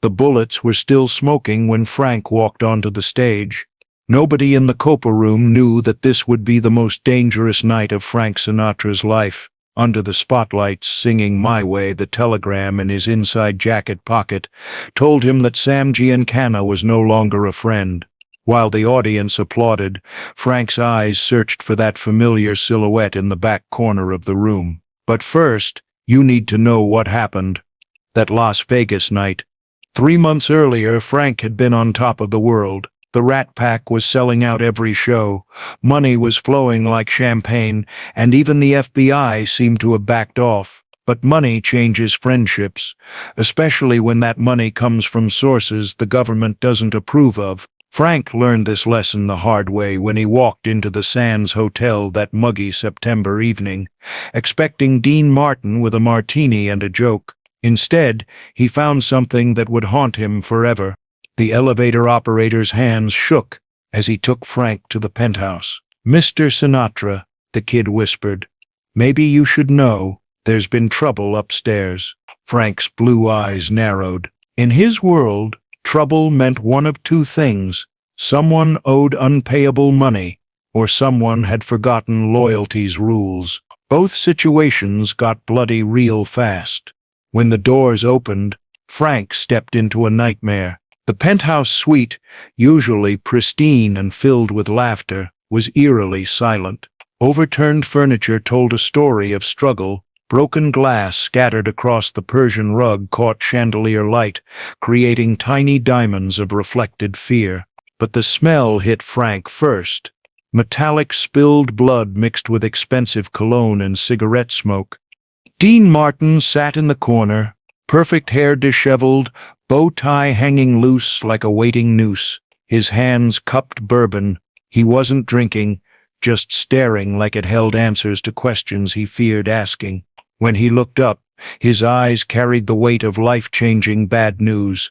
The bullets were still smoking when Frank walked onto the stage. Nobody in the Copa room knew that this would be the most dangerous night of Frank Sinatra's life. Under the spotlights, singing My Way, the telegram in his inside jacket pocket told him that Sam Giancana was no longer a friend. While the audience applauded, Frank's eyes searched for that familiar silhouette in the back corner of the room. But first, you need to know what happened that Las Vegas night. 3 months earlier, Frank had been on top of the world. The Rat Pack was selling out every show. Money was flowing like champagne, and even the FBI seemed to have backed off. But money changes friendships, especially when that money comes from sources the government doesn't approve of. Frank learned this lesson the hard way when he walked into the Sands Hotel that muggy September evening, expecting Dean Martin with a martini and a joke. Instead, he found something that would haunt him forever. The elevator operator's hands shook as he took Frank to the penthouse. "Mr. Sinatra," the kid whispered, "maybe you should know there's been trouble upstairs." Frank's blue eyes narrowed. In his world, trouble meant one of two things: someone owed unpayable money, or someone had forgotten loyalty's rules. Both situations got bloody real fast. When the doors opened, Frank stepped into a nightmare. The penthouse suite, usually pristine and filled with laughter, was eerily silent. Overturned furniture told a story of struggle. Broken glass scattered across the Persian rug caught chandelier light, creating tiny diamonds of reflected fear. But the smell hit Frank first. Metallic spilled blood mixed with expensive cologne and cigarette smoke. Dean Martin sat in the corner, perfect hair disheveled, bow tie hanging loose like a waiting noose. His hands cupped bourbon. He wasn't drinking, just staring like it held answers to questions he feared asking. When he looked up, his eyes carried the weight of life-changing bad news.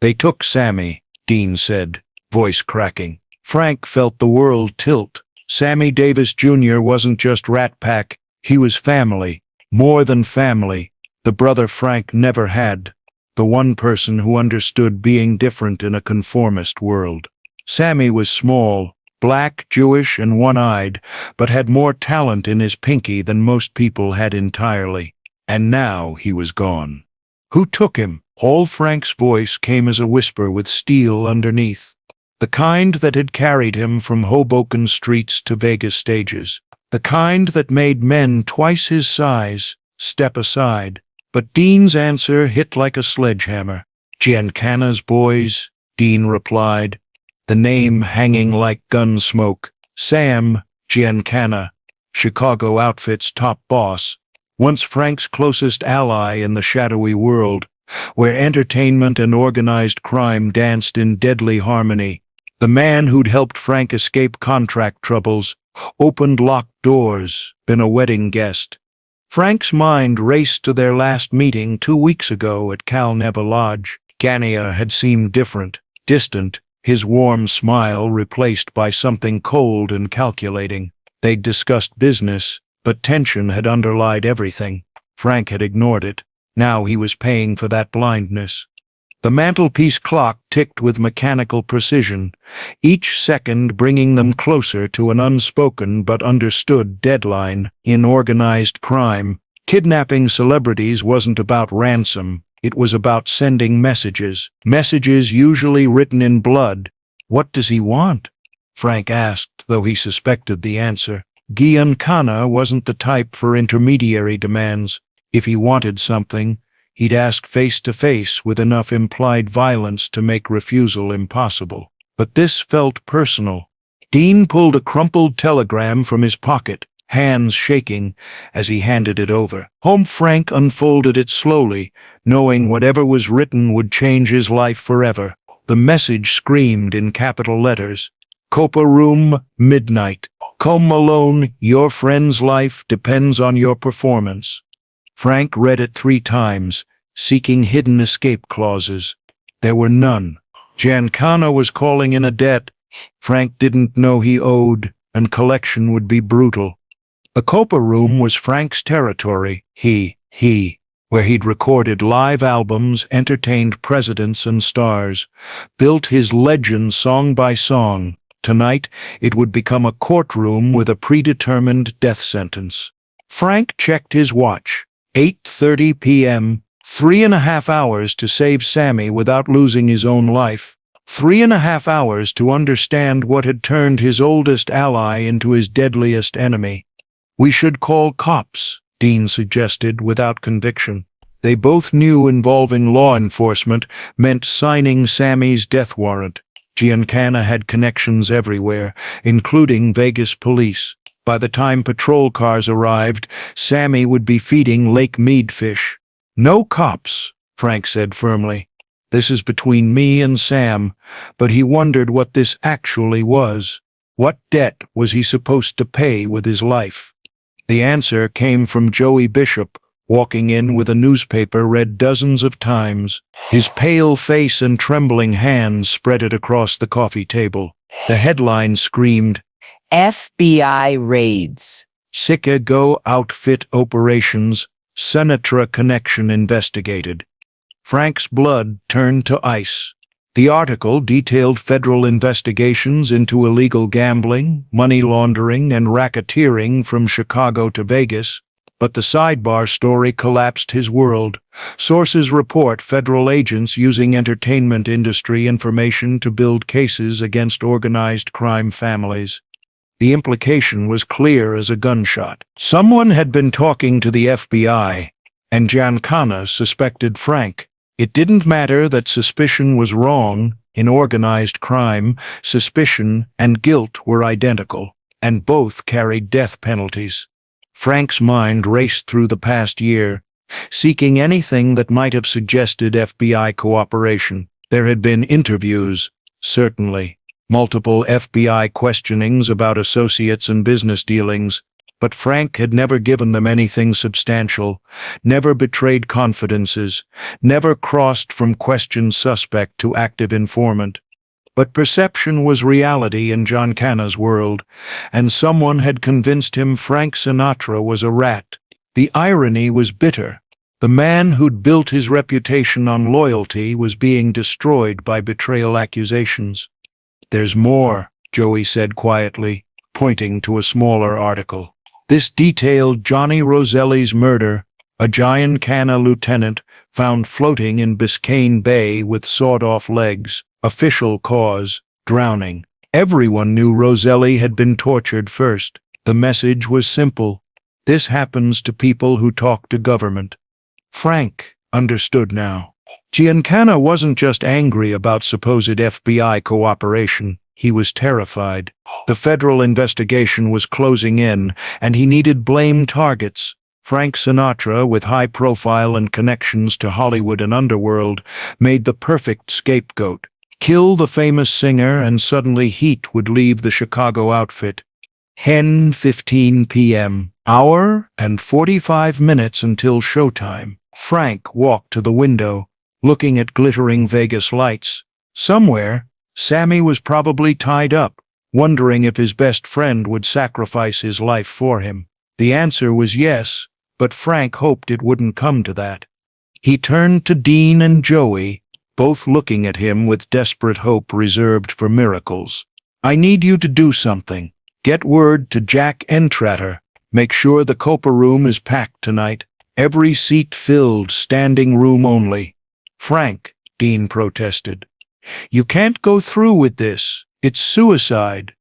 "They took Sammy," Dean said, voice cracking. Frank felt the world tilt. Sammy Davis Jr. wasn't just Rat Pack, he was family. More than family. The brother Frank never had. The one person who understood being different in a conformist world. Sammy was small, black, Jewish, and one-eyed, but had more talent in his pinky than most people had entirely. And now he was gone. Who took him? All Frank's voice came as a whisper with steel underneath. The kind that had carried him from Hoboken streets to Vegas stages. The kind that made men twice his size step aside. But Dean's answer hit like a sledgehammer. "Giancana's boys," Dean replied, the name hanging like gun smoke. Sam Giancana, Chicago Outfit's top boss, once Frank's closest ally in the shadowy world, where entertainment and organized crime danced in deadly harmony. The man who'd helped Frank escape contract troubles, opened locked doors, been a wedding guest. Frank's mind raced to their last meeting 2 weeks ago at Cal Neva Lodge. Gania had seemed different, distant, his warm smile replaced by something cold and calculating. They'd discussed business, but tension had underlied everything. Frank had ignored it. Now he was paying for that blindness. The mantelpiece clock ticked with mechanical precision, each second bringing them closer to an unspoken but understood deadline. In organized crime, kidnapping celebrities wasn't about ransom. It was about sending messages. Messages usually written in blood. "What does he want?" Frank asked, though he suspected the answer. Giancana wasn't the type for intermediary demands. If he wanted something, he'd ask face-to-face with enough implied violence to make refusal impossible. But this felt personal. Dean pulled a crumpled telegram from his pocket, hands shaking as he handed it over. Frank unfolded it slowly, knowing whatever was written would change his life forever. The message screamed in capital letters, "Copa Room, midnight. Come Malone, your friend's life depends on your performance." Frank read it 3 times, seeking hidden escape clauses. There were none. Giancana was calling in a debt Frank didn't know he owed, and collection would be brutal. The Copa Room was Frank's territory. He where he'd recorded live albums, entertained presidents and stars, built his legend song by song. Tonight, it would become a courtroom with a predetermined death sentence. Frank checked his watch. 8:30 p.m., 3.5 hours to save Sammy without losing his own life. 3.5 hours to understand what had turned his oldest ally into his deadliest enemy. "We should call cops," Dean suggested without conviction. They both knew involving law enforcement meant signing Sammy's death warrant. Giancana had connections everywhere, including Vegas police. By the time patrol cars arrived, Sammy would be feeding Lake Mead fish. "No cops," Frank said firmly. "This is between me and Sam," but he wondered what this actually was. What debt was he supposed to pay with his life? The answer came from Joey Bishop, walking in with a newspaper read dozens of times. His pale face and trembling hands spread it across the coffee table. The headline screamed, FBI raids. "Chicago outfit operations, Sinatra connection investigated." Frank's blood turned to ice. The article detailed federal investigations into illegal gambling, money laundering, and racketeering from Chicago to Vegas. But the sidebar story collapsed his world. Sources report federal agents using entertainment industry information to build cases against organized crime families. The implication was clear as a gunshot. Someone had been talking to the FBI, and Giancana suspected Frank. It didn't matter that suspicion was wrong. In organized crime, suspicion and guilt were identical, and both carried death penalties. Frank's mind raced through the past year, seeking anything that might have suggested FBI cooperation. There had been interviews, certainly, multiple FBI questionings about associates and business dealings, but Frank had never given them anything substantial, never betrayed confidences, never crossed from questioned suspect to active informant. But perception was reality in Giancana's world, and someone had convinced him Frank Sinatra was a rat. The irony was bitter. The man who'd built his reputation on loyalty was being destroyed by betrayal accusations. "There's more," Joey said quietly, pointing to a smaller article. This detailed Johnny Roselli's murder, a Giancana lieutenant found floating in Biscayne Bay with sawed-off legs. Official cause, drowning. Everyone knew Roselli had been tortured first. The message was simple. This happens to people who talk to government. Frank understood now. Giancana wasn't just angry about supposed FBI cooperation. He was terrified. The federal investigation was closing in, and he needed blame targets. Frank Sinatra, with high profile and connections to Hollywood and underworld, made the perfect scapegoat. Kill the famous singer, and suddenly heat would leave the Chicago outfit. 10:15 p.m. Hour and 45 minutes until showtime. Frank walked to the window, looking at glittering Vegas lights. Somewhere, Sammy was probably tied up, wondering if his best friend would sacrifice his life for him. The answer was yes, but Frank hoped it wouldn't come to that. He turned to Dean and Joey, both looking at him with desperate hope reserved for miracles. "I need you to do something. Get word to Jack Entratter. Make sure the Copa room is packed tonight. Every seat filled, standing room only." "Frank," Dean protested, "you can't go through with this. It's suicide."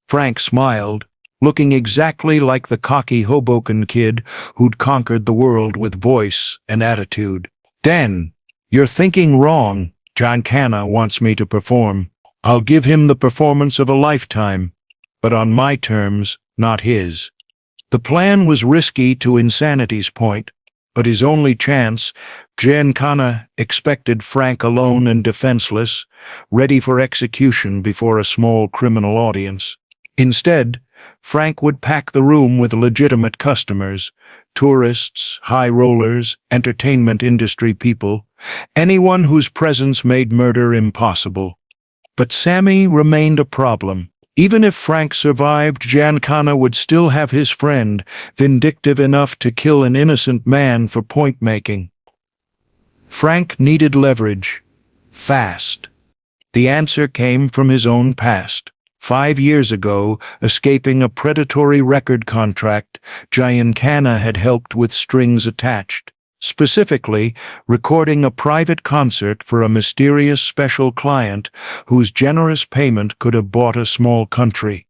Frank smiled, looking exactly like the cocky Hoboken kid who'd conquered the world with voice and attitude. "Dan, you're thinking wrong. Giancana wants me to perform. I'll give him the performance of a lifetime, but on my terms, not his." The plan was risky to insanity's point, but his only chance. Giancana expected Frank alone and defenseless, ready for execution before a small criminal audience. Instead, Frank would pack the room with legitimate customers, tourists, high rollers, entertainment industry people, anyone whose presence made murder impossible. But Sammy remained a problem. Even if Frank survived, Giancana would still have his friend, vindictive enough to kill an innocent man for point-making. Frank needed leverage. Fast. The answer came from his own past. 5 years ago, escaping a predatory record contract, Giancana had helped with strings attached. Specifically, recording a private concert for a mysterious special client whose generous payment could have bought a small country.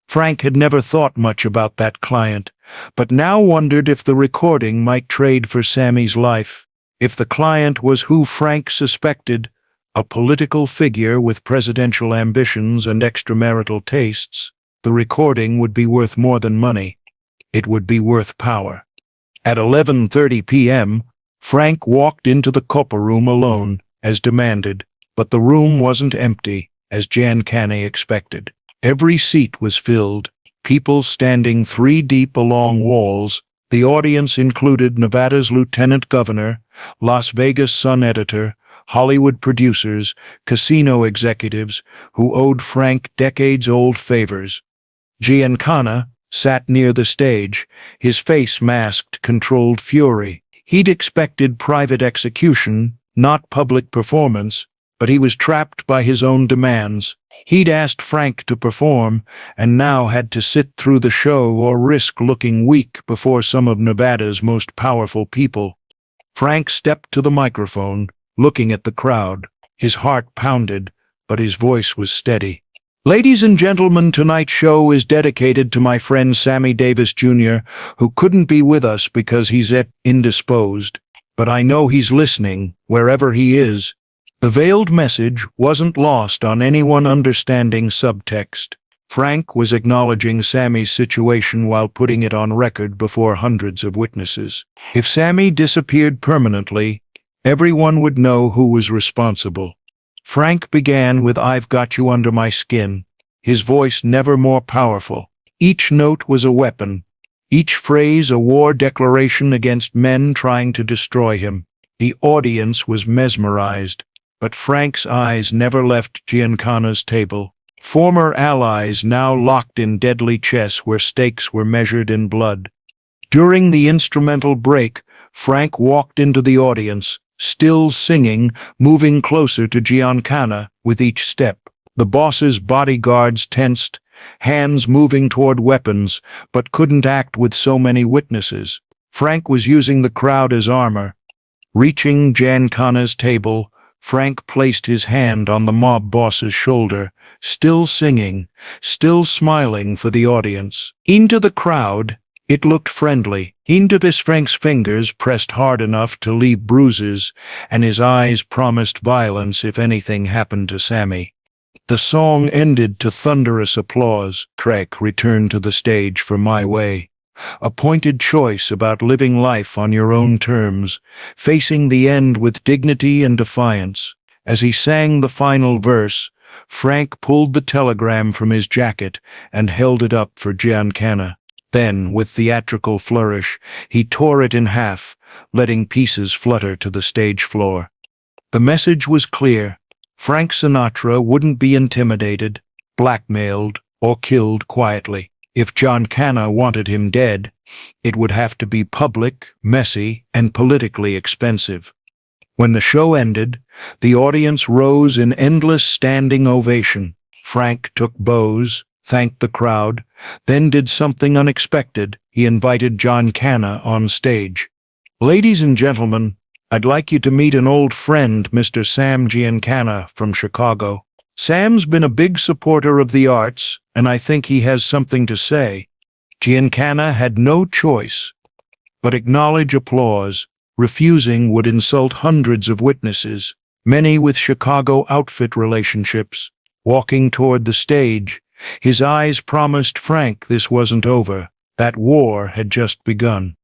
Frank had never thought much about that client, but now wondered if the recording might trade for Sammy's life. If the client was who Frank suspected, a political figure with presidential ambitions and extramarital tastes, the recording would be worth more than money. It would be worth power. At 11:30 p.m., Frank walked into the copper room alone, as demanded, but the room wasn't empty, as Giancana expected. Every seat was filled, people standing 3 deep along walls. The audience included Nevada's lieutenant governor, Las Vegas Sun editor, Hollywood producers, casino executives who owed Frank decades-old favors. Giancana sat near the stage, his face masked controlled fury. He'd expected private execution, not public performance, but he was trapped by his own demands. He'd asked Frank to perform, and now had to sit through the show or risk looking weak before some of Nevada's most powerful people. Frank stepped to the microphone, looking at the crowd. His heart pounded, but his voice was steady. "Ladies and gentlemen, tonight's show is dedicated to my friend Sammy Davis Jr., who couldn't be with us because he's indisposed. But I know he's listening, wherever he is." The veiled message wasn't lost on anyone understanding subtext. Frank was acknowledging Sammy's situation while putting it on record before hundreds of witnesses. If Sammy disappeared permanently, everyone would know who was responsible. Frank began with "I've got you under my skin," his voice never more powerful. Each note was a weapon, each phrase a war declaration against men trying to destroy him. The audience was mesmerized, but Frank's eyes never left Giancana's table. Former allies now locked in deadly chess where stakes were measured in blood. During the instrumental break, Frank walked into the audience, still singing, moving closer to Giancana with each step. The boss's bodyguards tensed, hands moving toward weapons, but couldn't act with so many witnesses. Frank was using the crowd as armor. Reaching Giancana's table, Frank placed his hand on the mob boss's shoulder, still singing, still smiling for the audience. Into the crowd, it looked friendly. Into this Frank's fingers pressed hard enough to leave bruises, and his eyes promised violence if anything happened to Sammy. The song ended to thunderous applause. Craig returned to the stage for "My Way," a pointed choice about living life on your own terms, facing the end with dignity and defiance. As he sang the final verse, Frank pulled the telegram from his jacket and held it up for Giancana. Then, with theatrical flourish, he tore it in half, letting pieces flutter to the stage floor. The message was clear. Frank Sinatra wouldn't be intimidated, blackmailed, or killed quietly. If Giancana wanted him dead, it would have to be public, messy, and politically expensive. When the show ended, the audience rose in endless standing ovation. Frank took bows, thanked the crowd, then did something unexpected. He invited Giancana on stage. "Ladies and gentlemen, I'd like you to meet an old friend, Mr. Sam Giancana from Chicago. Sam's been a big supporter of the arts, and I think he has something to say." Giancana had no choice but acknowledge applause. Refusing would insult hundreds of witnesses, many with Chicago outfit relationships. Walking toward the stage, his eyes promised Frank this wasn't over. That war had just begun.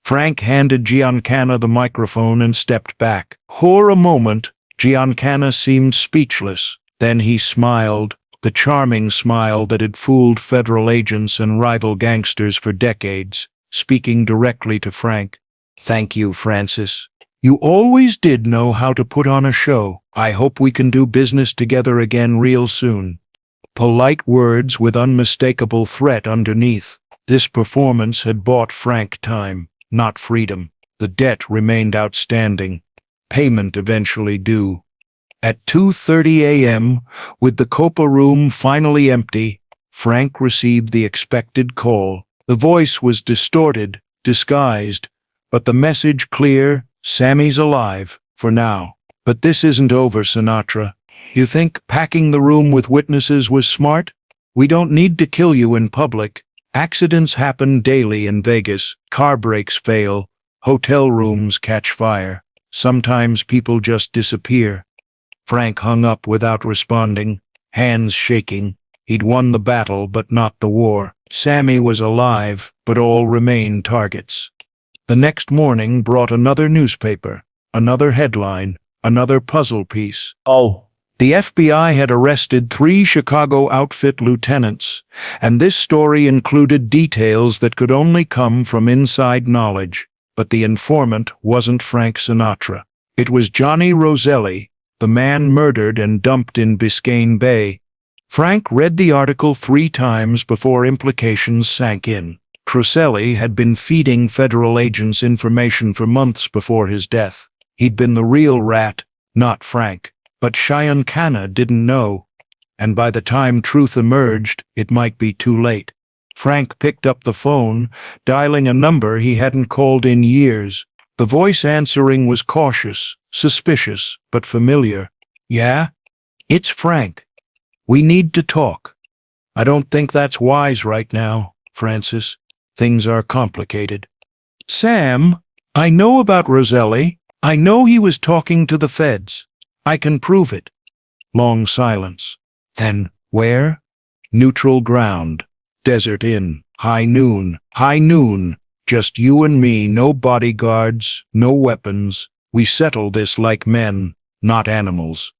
Frank handed Giancana the microphone and stepped back. For a moment, Giancana seemed speechless. Then he smiled, the charming smile that had fooled federal agents and rival gangsters for decades, speaking directly to Frank. "Thank you, Francis. You always did know how to put on a show. I hope we can do business together again real soon." Polite words with unmistakable threat underneath. This performance had bought Frank time, not freedom. The debt remained outstanding. payment eventually due. At 2:30 a.m., with the Copa room finally empty, Frank received the expected call. The voice was distorted, disguised, but the message clear: Sammy's alive, for now. But this isn't over, Sinatra. You think packing the room with witnesses was smart? We don't need to kill you in public. Accidents happen daily in Vegas. Car brakes fail. Hotel rooms catch fire. Sometimes people just disappear. Frank hung up without responding, hands shaking. He'd won the battle, but not the war. Sammy was alive, but all remained targets. The next morning brought another newspaper, another headline, another puzzle piece. Oh, The FBI had arrested 3 Chicago outfit lieutenants, and this story included details that could only come from inside knowledge. But the informant wasn't Frank Sinatra. It was Johnny Roselli, the man murdered and dumped in Biscayne Bay. Frank read the article 3 times before implications sank in. Roselli had been feeding federal agents information for months before his death. He'd been the real rat, not Frank. But Cheyenne Canna didn't know, and by the time truth emerged, it might be too late. Frank picked up the phone, dialing a number he hadn't called in years. The voice answering was cautious, suspicious, but familiar. "Yeah? It's Frank. We need to talk." "I don't think that's wise right now, Francis. Things are complicated." "Sam, I know about Roselli. I know he was talking to the feds. I can prove it." Long silence. "Then where?" "Neutral ground. Desert Inn. High noon. High noon. Just you and me, no bodyguards, no weapons. We settle this like men, not animals."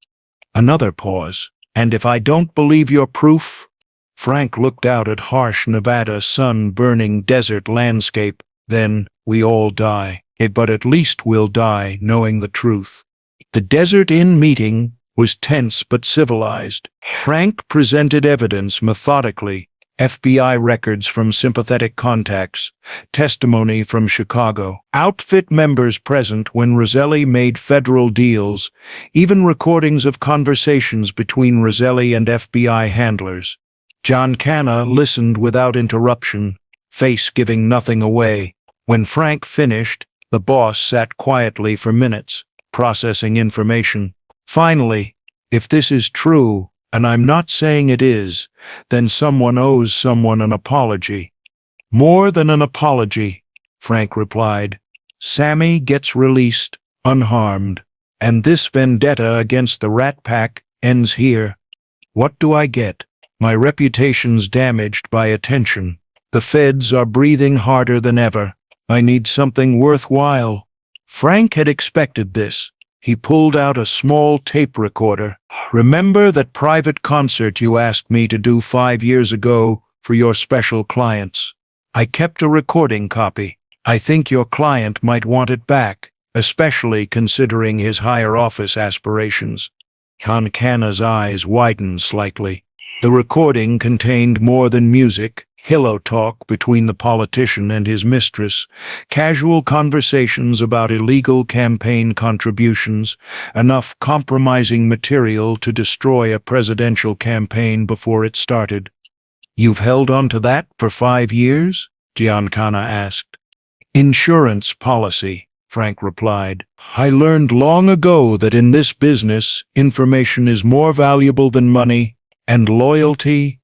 Another pause. "And if I don't believe your proof?" Frank looked out at harsh Nevada sun-burning desert landscape. "Then we all die. But at least we'll die knowing the truth." The Desert Inn meeting was tense but civilized. Frank presented evidence methodically: FBI records from sympathetic contacts, testimony from Chicago, outfit members present when Roselli made federal deals, even recordings of conversations between Roselli and FBI handlers. John Canna listened without interruption, face giving nothing away. When Frank finished, the boss sat quietly for minutes, processing information. Finally, "If this is true, and I'm not saying it is, then someone owes someone an apology." "More than an apology," Frank replied. "Sammy gets released, unharmed, and this vendetta against the Rat Pack ends here. What do I get? My reputation's damaged by attention. The feds are breathing harder than ever. I need something worthwhile." Frank had expected this. He pulled out a small tape recorder. "Remember that private concert you asked me to do 5 years ago for your special clients? I kept a recording copy. I think your client might want it back, especially considering his higher office aspirations." John Canna's eyes widened slightly. The recording contained more than music. Pillow talk between the politician and his mistress, casual conversations about illegal campaign contributions, enough compromising material to destroy a presidential campaign before it started. "You've held on to that for 5 years?" Giancana asked. "Insurance policy," Frank replied. "I learned long ago that in this business, information is more valuable than money, and loyalty.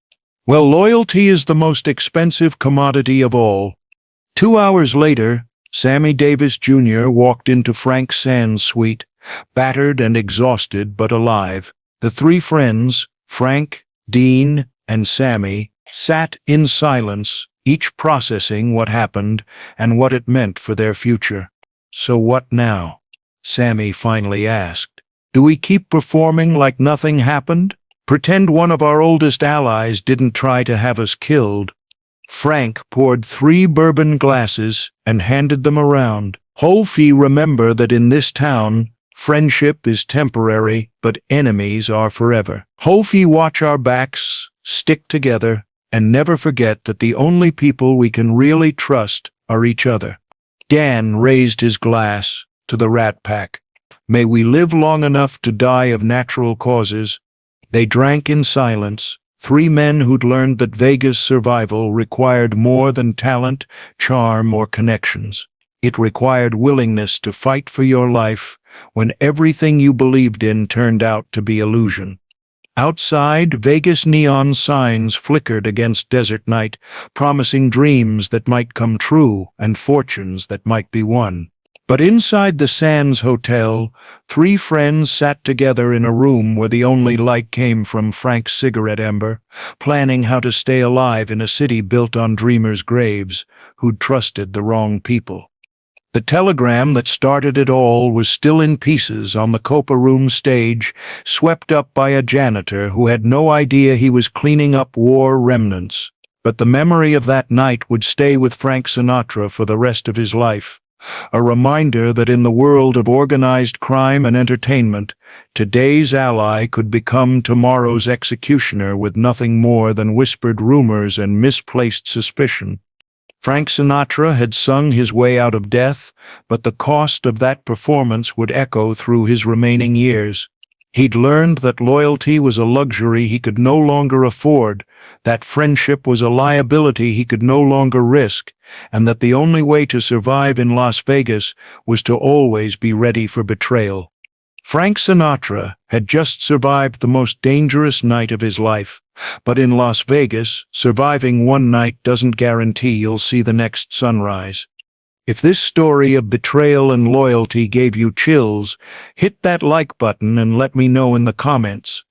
Well, loyalty is the most expensive commodity of all." 2 hours later, Sammy Davis Jr. walked into Frank Sand's suite, battered and exhausted but alive. The 3 friends, Frank, Dean, and Sammy, sat in silence, each processing what happened and what it meant for their future. "So what now?" Sammy finally asked. "Do we keep performing like nothing happened? Pretend one of our oldest allies didn't try to have us killed?" Frank poured 3 bourbon glasses and handed them around. "Holfie, remember that in this town, friendship is temporary, but enemies are forever. Holfie, watch our backs, stick together, and never forget that the only people we can really trust are each other." Dan raised his glass to the Rat Pack. May we live long enough to die of natural causes. They drank in silence, three men who'd learned that Vegas survival required more than talent, charm, or connections. It required willingness to fight for your life when everything you believed in turned out to be illusion. Outside, Vegas neon signs flickered against desert night, promising dreams that might come true and fortunes that might be won. But inside the Sands Hotel, three friends sat together in a room where the only light came from Frank's cigarette ember, planning how to stay alive in a city built on dreamers' graves who'd trusted the wrong people. The telegram that started it all was still in pieces on the Copa Room stage, swept up by a janitor who had no idea he was cleaning up war remnants. But the memory of that night would stay with Frank Sinatra for the rest of his life. A reminder that in the world of organized crime and entertainment, today's ally could become tomorrow's executioner with nothing more than whispered rumors and misplaced suspicion. Frank Sinatra had sung his way out of death, but the cost of that performance would echo through his remaining years. He'd learned that loyalty was a luxury he could no longer afford, that friendship was a liability he could no longer risk, and that the only way to survive in Las Vegas was to always be ready for betrayal. Frank Sinatra had just survived the most dangerous night of his life, but in Las Vegas, surviving one night doesn't guarantee you'll see the next sunrise. If this story of betrayal and loyalty gave you chills, hit that like button and let me know in the comments.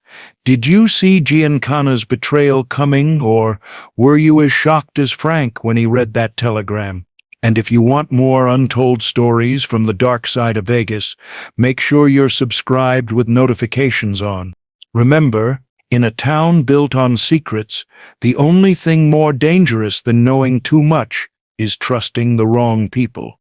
Did you see Giancana's betrayal coming, or were you as shocked as Frank when he read that telegram? And if you want more untold stories from the dark side of Vegas, make sure you're subscribed with notifications on. Remember, in a town built on secrets, the only thing more dangerous than knowing too much is trusting the wrong people.